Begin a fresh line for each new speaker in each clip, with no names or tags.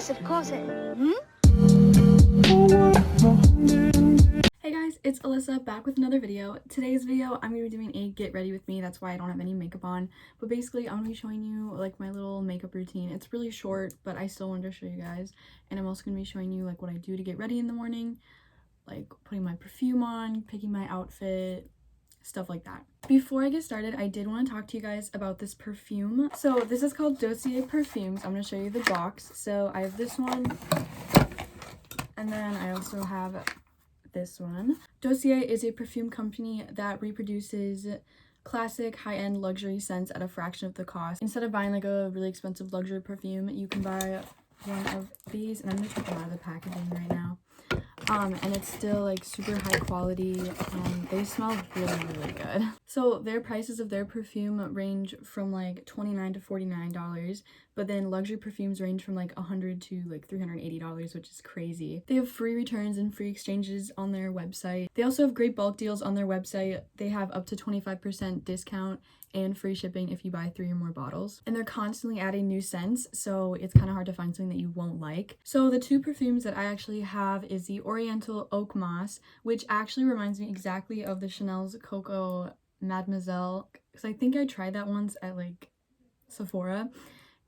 Yes, of course it.
Hey guys, it's Alyssa back with another video. Today's video, I'm going to be doing a get ready with me. That's why I don't have any makeup on. But basically, I'm going to be showing you like my little makeup routine. It's really short, but I still wanted to show you guys. And I'm also going to be showing you like what I do to get ready in the morning. Like putting my perfume on, picking my outfit, stuff like that. Before I get started, I did want to talk to you guys about this perfume. So this is called Dossier perfumes. I'm going to show you the box. So I have this one, and then I also have this one. Dossier is a perfume company that reproduces classic high-end luxury scents at a fraction of the cost. Instead of buying like a really expensive luxury perfume, you can buy one of these, and I'm gonna take them out of the packaging right now. And it's still like super high quality and they smell really good. So their prices of their perfume range from like $29 to $49, but then luxury perfumes range from like $100 to like $380, which is crazy. They have free returns and free exchanges on their website. They also have great bulk deals on their website. They have up to 25% discount and free shipping if you buy 3 or more bottles. And they're constantly adding new scents, so it's kind of hard to find something that you won't like. So the two perfumes that I actually have is the Oriental Oak Moss, which actually reminds me exactly of the Chanel's Coco Mademoiselle, because I think I tried that once at like Sephora,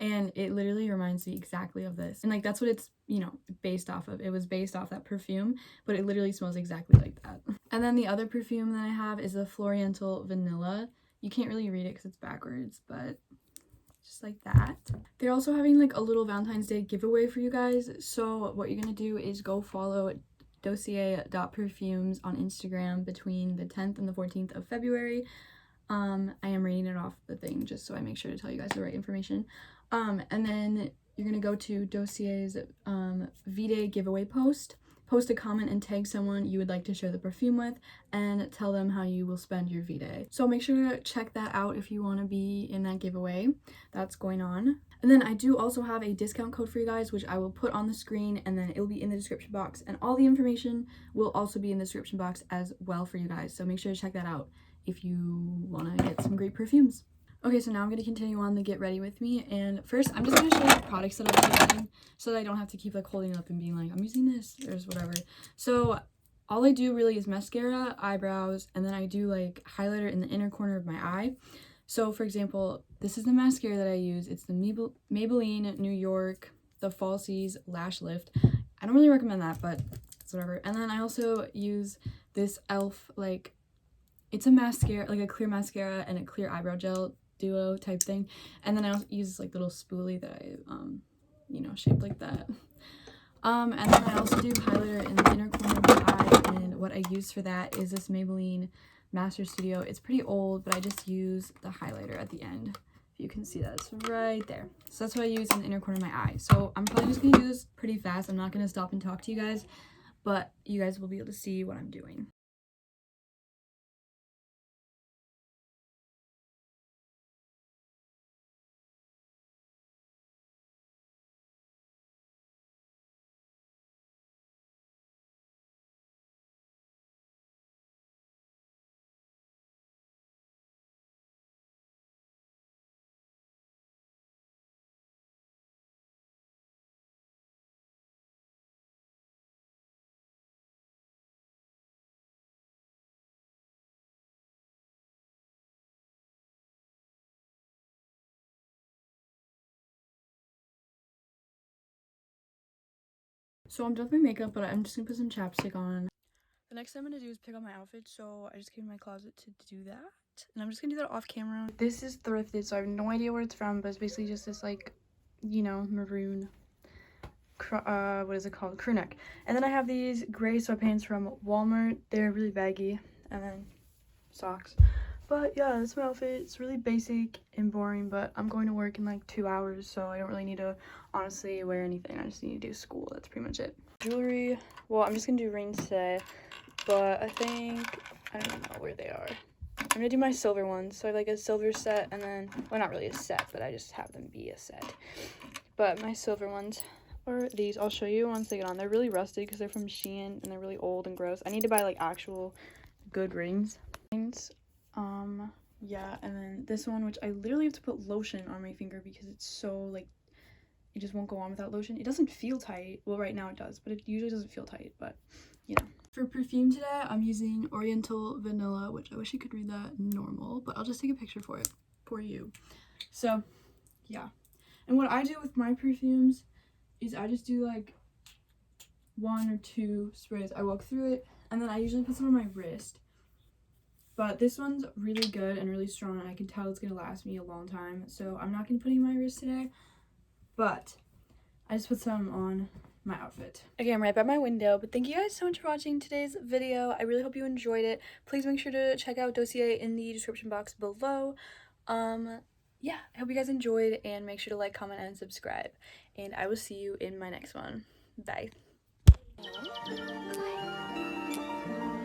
and it literally reminds me exactly of this. And like that's what it's, you know, based off of. It was based off that perfume, but it literally smells exactly like that. And then the other perfume that I have is the Floriental Vanilla. You can't really read it because it's backwards, but just like that. They're also having like a little Valentine's Day giveaway for you guys. So what you're gonna do is go follow Dossier.perfumes on Instagram between the 10th and the 14th of February. I am reading it off the thing just so I make sure to tell you guys the right information. And then you're gonna go to Dossier's V-Day giveaway post a comment and tag someone you would like to share the perfume with, and tell them how you will spend your V-Day. So make sure to check that out if you want to be in that giveaway that's going on. And then I do also have a discount code for you guys, which I will put on the screen, and then it'll be in the description box, and all the information will also be in the description box as well for you guys. So make sure to check that out if you want to get some great perfumes. Okay, so now I'm going to continue on the get ready with me, and first I'm just going to show you the products that I'm using so that I don't have to keep like holding it up and being like, I'm using this or whatever. So all I do really is mascara, eyebrows, and then I do like highlighter in the inner corner of my eye. So for example, this is the mascara that I use. It's the Maybelline New York, the Falsies Lash Lift. I don't really recommend that, but it's whatever. And then I also use this e.l.f. like, it's a mascara, like a clear mascara and a clear eyebrow gel duo type thing. And then I also use like little spoolie that I you know, shaped like that. And then I also do highlighter in the inner corner of my eye, and what I use for that is this Maybelline Master Studio. It's pretty old, but I just use the highlighter at the end. If you can see that, it's right there. So that's what I use in the inner corner of my eye. So I'm probably just gonna do this pretty fast. I'm not gonna stop and talk to you guys, but you guys will be able to see what I'm doing. So I'm done with my makeup, but I'm just gonna put some chapstick on. The next thing I'm gonna do is pick out my outfit, so I just came to my closet to do that. And I'm just gonna do that off camera. This is thrifted, so I have no idea where it's from, but it's basically just this like, you know, maroon, what is it called? Crew neck. And then I have these gray sweatpants from Walmart. They're really baggy. And then socks. But yeah, that's my outfit. It's really basic and boring, but I'm going to work in like 2 hours, so I don't really need to honestly wear anything. I just need to do school. That's pretty much it. Jewelry, well, I'm just gonna do rings today, but I think, I don't know where they are. I'm gonna do my silver ones. So I have like a silver set, and then, well, not really a set, but I just have them be a set. But my silver ones are these. I'll show you once they get on. They're really rusted because they're from Shein, and they're really old and gross. I need to buy like actual good rings. Yeah, and then this one, which I literally have to put lotion on my finger because it's so like it just won't go on without lotion. It doesn't feel tight. Well, right now it does, but it usually doesn't feel tight, but you know. For perfume today, I'm using Oriental Vanilla, which I wish I could read that normal, but I'll just take a picture for you. So, yeah. And what I do with my perfumes is I just do like 1 or 2 sprays. I walk through it, and then I usually put some on my wrist. But this one's really good and really strong, and I can tell it's going to last me a long time. So I'm not going to put any on my wrist today, but I just put some on my outfit. Okay, I'm right by my window, but thank you guys so much for watching today's video. I really hope you enjoyed it. Please make sure to check out Dossier in the description box below. Yeah, I hope you guys enjoyed, and make sure to like, comment, and subscribe. And I will see you in my next one. Bye.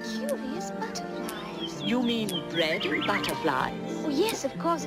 Curious butterflies. You mean bread and butterflies? Oh, yes, of course.